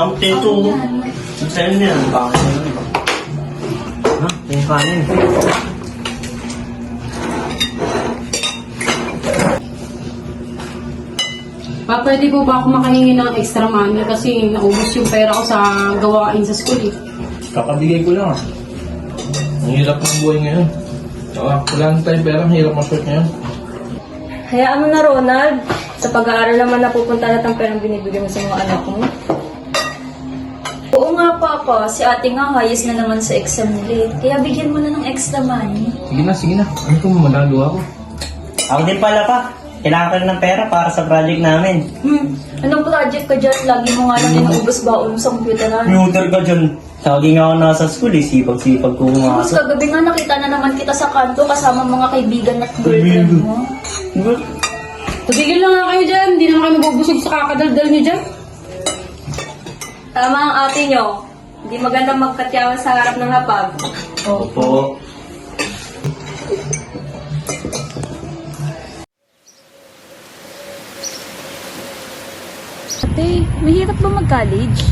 Damot ito. Sa'yo na yan. Bakit na yun? Ha? Yung kanin. Pa, pwede po ba ako makahingi ng extra money kasi naubos yung pera ko sa gawain sa school eh. Kakabigay ko lang. Ang hirap ng buhay ngayon. Tsaka wala na tayong pera, ang hirap mag-short ngayon. Hayaan mo na, Ronald. Sa pag-aaral naman napupunta lahat ng perang binibigay mo sa mga anak mo. Oo nga, Papa. Si ate nga hayas na naman sa exam nila. Kaya bigyan mo na ng extra money. Sige na. Ano kung magagawa ko? Ako din pala pa. Kailangan ko rin ng pera para sa project namin. Anong project ka dyan? Lagi mo nga lang inuubos baon mo sa computeran. Computer ka dyan. Lagi nga ako nasa school eh. Sipag-sipag ko Tapos pumasok. kagabi nga nakita na naman kita sa kanto kasama mga kaibigan at girlfriend mo. Tumigil lang nga kayo dyan. Hindi naman kami bubusog sa kakadaldal nyo dyan. Tama ang ate nyo. Hindi maganda magkatyawan sa harap ng hapag. Opo. Ate, mahirap ba mag-college?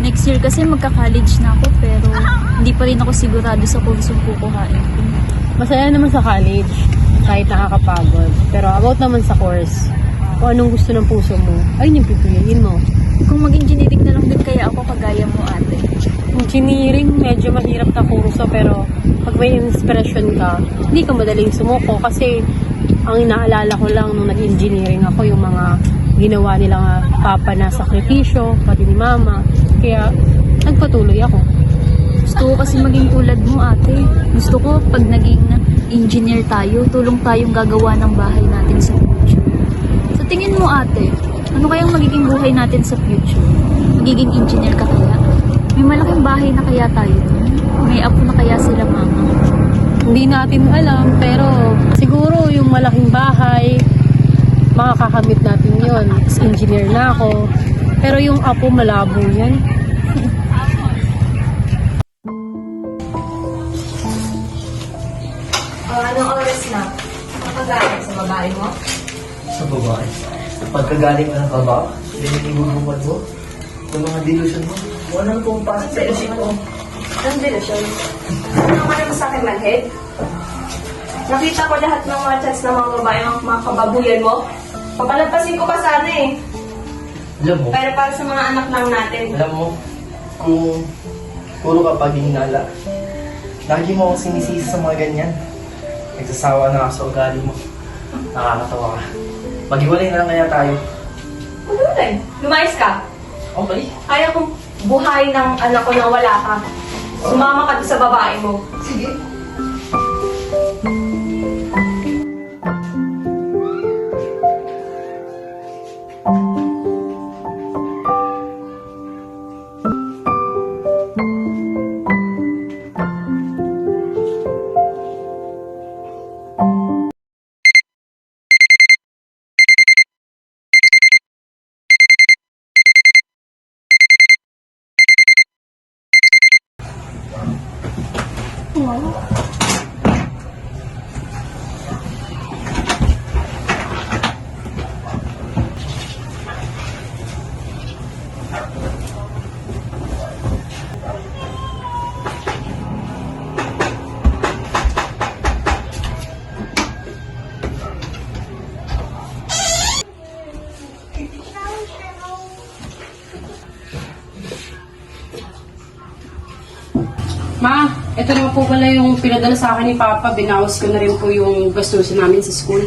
Next year kasi magka-college na ako pero hindi pa rin ako sigurado sa kursong kukuhain ko. Masaya naman sa college. Kahit nakakapagod. Pero about naman sa course, kung anong gusto ng puso mo, ayun yung pipiliin mo. Kung mag-engineering na lang din kaya ako kagaya mo, ate. Engineering, medyo mahirap na kurso pero pag may inspiration ka, hindi ka madaling sumuko kasi ang inaalala ko lang nung nag-engineering ako yung mga ginawa nilang papa na sakripisyo, pati ni mama. Kaya nagpatuloy ako. Gusto ko kasi maging tulad mo, ate. Gusto ko pag naging engineer tayo, tulong tayong gagawa ng bahay natin sa future. Sa tingin mo, ate, ano kayang magiging buhay natin sa future? Magiging engineer ka kaya? May malaking bahay na kaya tayo dun? May apo na kaya sila mama? Hindi natin alam pero siguro yung malaking bahay, makakakamit natin yun. Engineer na ako. Pero yung apo malabo yan. Anong oras na? Kapag-aaral sa babae mo? Sa babae. Pagkagaling mo ng trabaho, binibubungad mo. Yung mga delusion mo. Walang pumpasok sa isip ko. Anong delusyon? Ano ka naman sa akin, manhead? Nakita ko lahat ng mga chats ng mga babae, mga kababuyan mo. Papalampasin ko pa sana eh. Alam mo, Pero para sa mga anak lang natin. Kung puro ka paghinala, lagi mo akong sinisisi sa mga ganyan. Nagsasawa na ako sa ugali mo. Nakakatawa ka. Maghiwalay na lang kaya tayo. Kululay. Lumayas ka. Okay. Kaya kong buhay ng anak ko na wala ka. Sumama ka doon sa babae mo. Sige. Ma, ito na po pala yung pinadala sa akin ni Papa. Binawas ko na rin po yung gastusin namin sa school.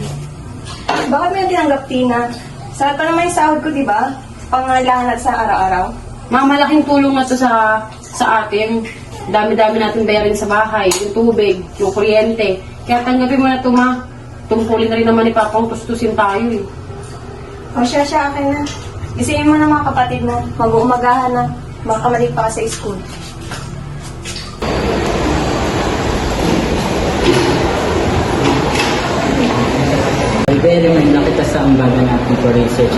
Bakit mo yung tinanggap, Tina? Saan pa naman yung sahod ko, di ba? Pangangailangan natin sa araw-araw. Ma, malaking tulong na to sa atin. Dami-dami natin bayarin sa bahay, yung tubig, yung kuryente. Kaya tanggapin mo na ito, Ma. Tungkulin na rin naman ni Papa kung tustusin tayo eh. O siya, akin na. Gisingin mo na mga kapatid mo. Mag-uumagahan na. Makamalik pa ka sa school. Very na kita sa ambagan natin for research.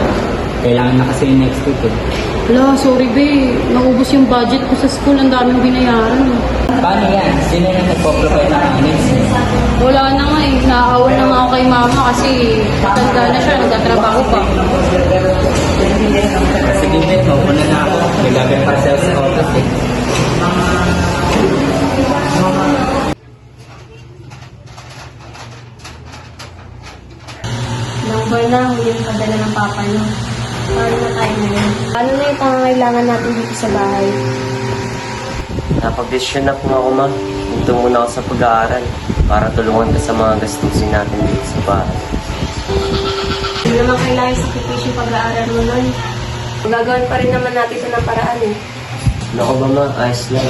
Kailangan na kasi yung next week eh. Wala, sorry be. Naubos yung budget ko sa school. Ang daming binayaran. Paano yan? Sino na nagpo-provide ng anis? Wala na nga eh. Naaawan na nga ako kay mama kasi matanda na siya. Nagtatrabaho pa. Sige, Ben, mauna na ako. May gagawin para sa office eh. Number na, huli yung padala ng papa niyo. Paano na tayo ngayon? Ano na yung pangangailangan natin dito sa bahay? Napag-desisyon na po ako, ma. Dito muna ako sa pag-aaral para tulungan ka sa mga gastusin natin dito sa bahay. Hindi naman kailangan sakripisyo yung pag-aaral mo nun. Magagawin pa rin naman natin ito ng paraan eh. Ano ko ba, ma? Ayos lang.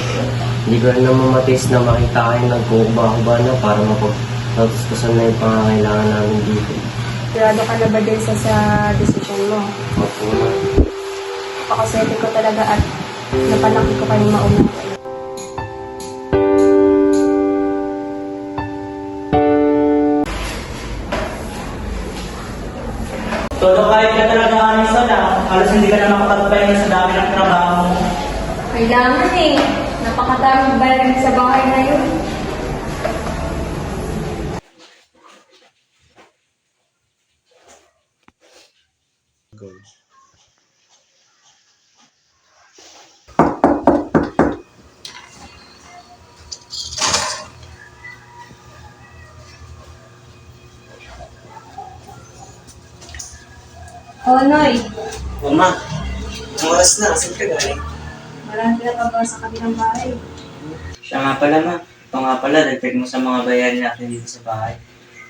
Hindi ko rin naman matiis na makita kayo nagkukuba-kuba na para mapag-natuskusan na yung pangangailangan namin dito. Sigurado ka na ba din sa decision mo? Opo, ma. Pakaswerte ko talaga at napalaki ko kayong mauna. Todo kahit ka talaga Anissa na, halos hindi ka na makapagpahinga sa dami ng trabaho mo. Kailangan eh. Napakadaming bayarin sa bahay na yun. Oh, Noy. Mama, ang oras na. Saan ka galing? Marami pinapagawa sa kabilang bahay. Siya nga pala, ma. Ito nga pala, dagdag mo sa mga bayarin natin dito sa bahay.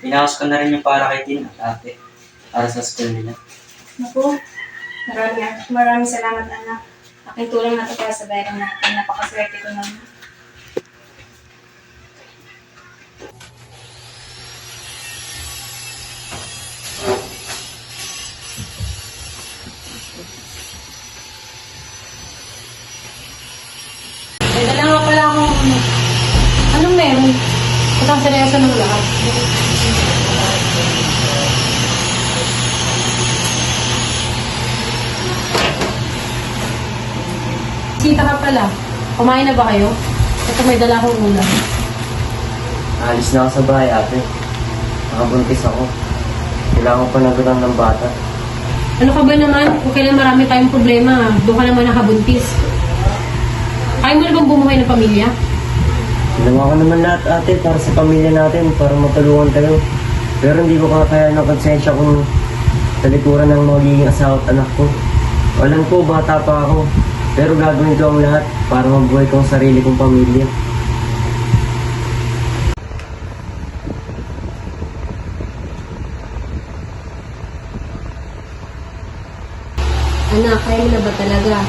Pinakas ko na rin yung para kay Tin at ate para sa school nila. Naku, maraming salamat, anak. Aking tulong na ito para sa bayaran natin. Napakaswerte ko naman. May dala nga pala akong anong meron? At ang seryoso ng lahat. Kita ka pala. Kumain na ba kayo? Ito may dala akong ulam. Alis na ako sa bahay, ate. Nakabuntis ako. Kailangan ko pa nagulang ng bata. Ano ka ba naman? Kung kailan marami tayong problema, doon ka naman nakabuntis. Kaya mo na bang bumuhay ng pamilya? Ginawa ko naman lahat, ate, para sa pamilya natin, para matulungan kayo. Pero hindi ko kakaya ng konsensya kung talikuran ng magiging asawa at anak ko. Alam ko, bata pa ako. Pero gagawin ko ang lahat para mabuhay ko ang sarili kong pamilya. Anak, kaya mo na ba talaga?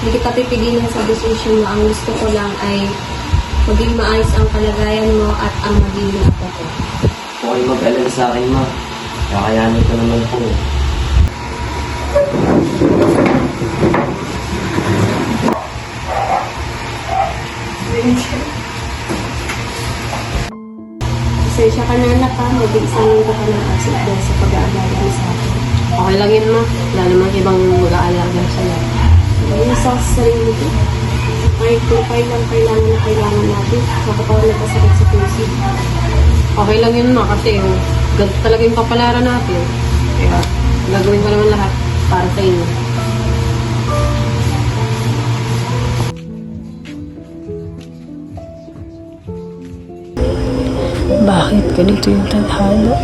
Hindi kita pipigilan sa decision mo. Ang gusto ko lang ay maging maayos ang kalagayan mo at ang magiging ako ko. Huwag kayo mag-alala sa akin, ma. Kakayanin ko naman po. Pasensya ka na anak ha. Mag-iisang linggo ka ng asip dahil sa pag-aalaga mo sa akin. Okay lang yun ma. Wala namang ibang mag-aalaga sa'yo. Hindi sa sarili ko. Kahit kung kailangan natin. Nakatawa na pasakit sa puso. Okay lang yun ma kasi ganito talaga yung kapalaran natin. Kaya gagawin ko naman lahat para sa inyo. Bakit ganito yung tadhana?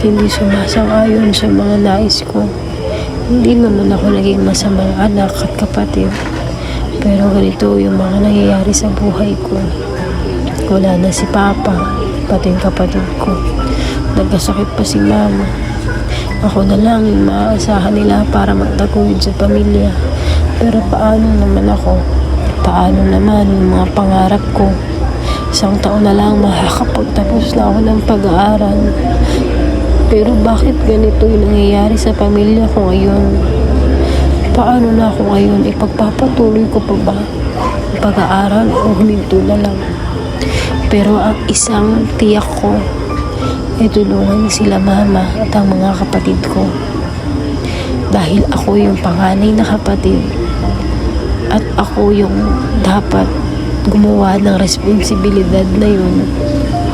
Hindi sumasang-ayon sa mga nais ko. Hindi naman ako naging masamang anak at kapatid. Pero ganito yung mga nangyayari sa buhay ko. Wala na si Papa, pati yung kapatid ko. Nagkasakit pa si Mama. Ako na lang yung maaasahan nila para magtaguyod sa pamilya. Pero paano naman ako? Paano naman yung mga pangarap ko? Isang taon na lang makakapagtapos na ako ng pag-aaral. Pero bakit ganito yung nangyayari sa pamilya ko ngayon? Paano na ako ngayon? Ipagpapatuloy ko pa ba ang pag-aaral o huminto na lang? Pero ang isang tiyak ko ay tulungan sila mama at ang mga kapatid ko. Dahil ako yung panganay na kapatid at ako yung dapat gumawa ng responsibilidad na yun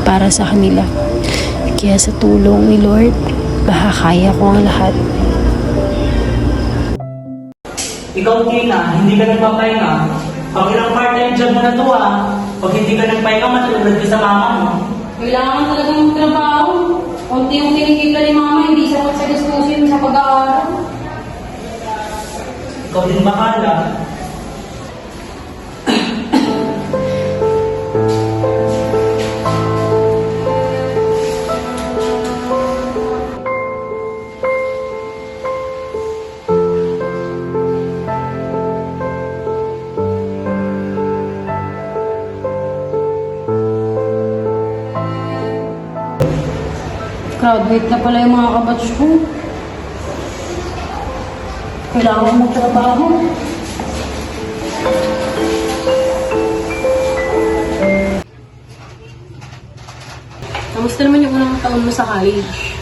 para sa kanila. Kaya sa tulong ni Lord, makakaya ko ang lahat. Ikaw, Tina, hindi ka nagpapahinga. Pag ilang part-time job mo na to pag hindi ka nagpahinga, matulad ka sa mama mo. Kailangan talaga magtrabaho. Kunti yung kinikita ni mama, hindi sapat sa gastusin sa pag-aaral. Ikaw din bahala. Graduate na pala yung mga kabatch ko. Kailangan ko magtrabaho. Kamusta naman yung unang taon mo sa college?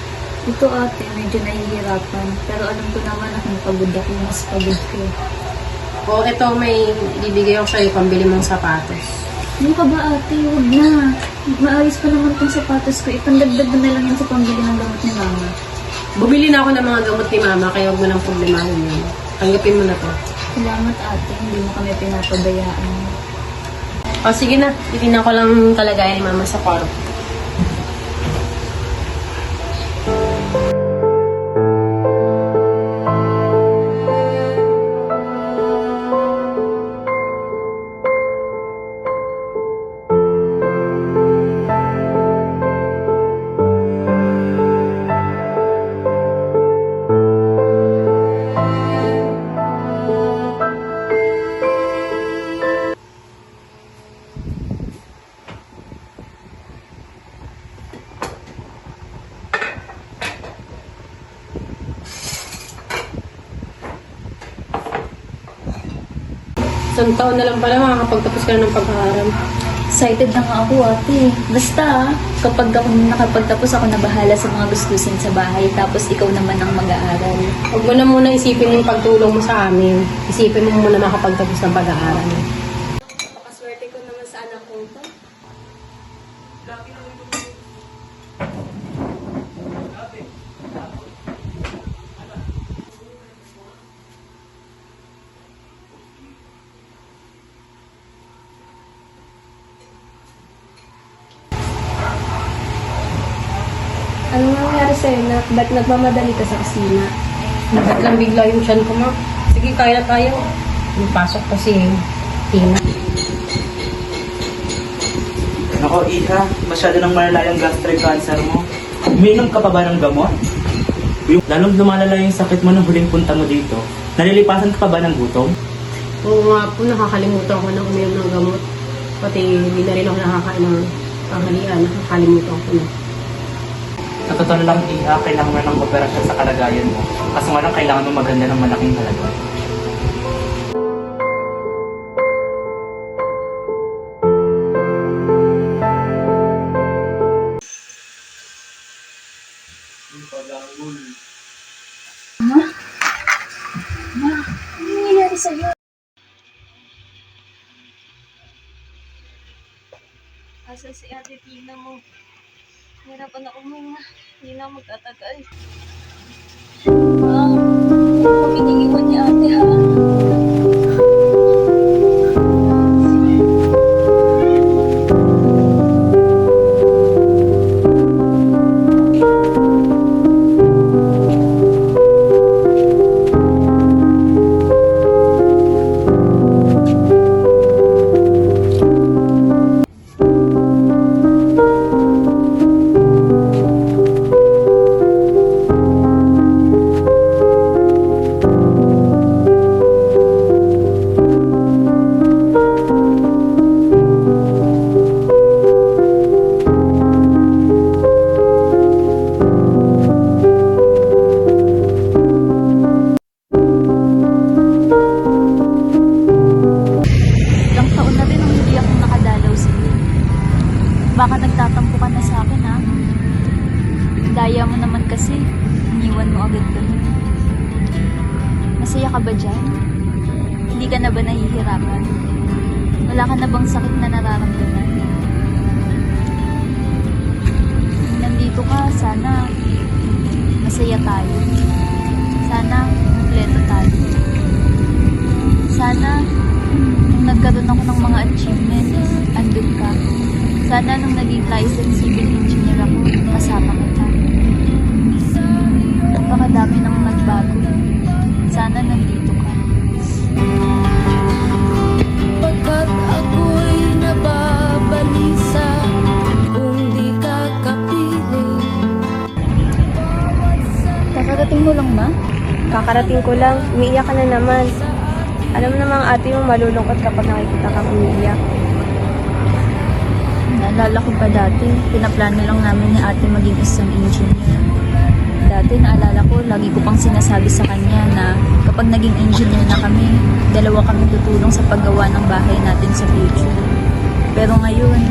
Ito ate, medyo nahihirapan. Pero alam ko naman na kung pagod ako, mas pagod ko. O, eto may ibibigay ako sa'yo pambili mong sapatos. Ano ka ba ate? Huwag na. Maayos pa naman tong sapatos ko. Ipandagdag mo na lang yan sa pambili ng gamot ni mama. Bumili na ako ng mga gamot ni mama, kaya huwag mo nang problemahin yun. Tanggapin mo na to. Salamat ate, hindi mo kami pinapabayaan. O, sige na. Titignan ko lang kalagayan ni mama sa kwarto. Isang taon na lang pala makakapagtapos ka na ng pag-aaral. Excited na nga ako ate. Basta kapag ako nakapagtapos ako na bahala sa mga gustusin sa bahay, tapos ikaw naman ang mag-aaral. Huwag mo na muna isipin yung pagtulong mo sa amin. Isipin mo muna makapagtapos ng pag-aaral. Napakaswerte ko naman sa anak ko ito. Anong nangyari sa'yo, Nak? Ba't nagmamadali ka sa kusina? Bakit lang bigla yung tiyan ko, ma? Sige, kaya tayo. Pasok pa si Tina. Nako, Iha, masyado nang malala yung gastric cancer mo. Uminom ka pa ba ng gamot? Lalong lumalala yung sakit mo nung huling punta mo dito. Nalilipasan ka pa ba ng gutom? Oo nga po, nakakalimutan ko na uminom ng gamot. Pati hindi na rin ako nakakain ng tanghalian. Nakakalimutan ko na. Sa totoo lang, Iha, kailangan mo ng operasyon sa kalagayan mo. Kaso nga lang, kailangan mo maganda ng malaking halaga. Ano nangyayari sa'yo? Asa si Ate Tina mo? Hirapan ako huminga. Hindi na magtatagal. Hindi mo piniliwan ni ate ha. Baka nagtatampo ka na sa akin, ha? Daya mo naman kasi. Iniwan mo agad kami. Masaya ka ba dyan? Hindi ka na ba nahihirapan? Wala ka na bang sakit na nararamdaman? Nandito ka, sana masaya tayo. Sana kompleto tayo. Sana nung nagkaroon ako ng mga achievements, andun ka. Sana nung naging licensed civil engineer ako, kasama kita. Napakadami nang nagbago. Sana nandito ka. Pagkat ako'y nababalisa kung di ka kapiling. Kakarating mo lang, ma? Kakarating ko lang, umiiyak ka na naman. Alam mo namang ate yung malulungkot kapag nakikita kang umiiyak. Naalala ko pa dati, pinaplano lang namin ni ate maging isang engineer. Dati naalala ko, lagi ko pang sinasabi sa kanya na kapag naging engineer na kami, dalawa kami tutulong sa paggawa ng bahay natin sa future. Pero ngayon,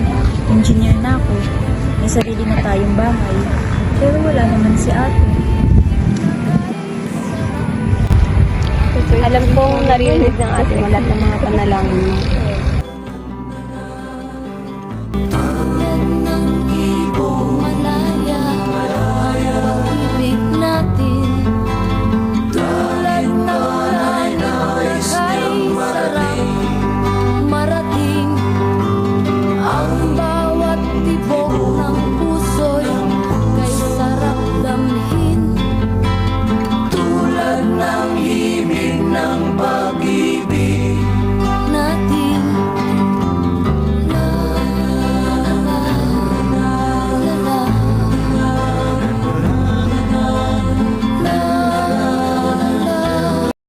engineer na ako. May sarili na tayong bahay. Pero wala naman si ate. Alam kong naririnig ng ate mo lahat ng mga panalangin mo.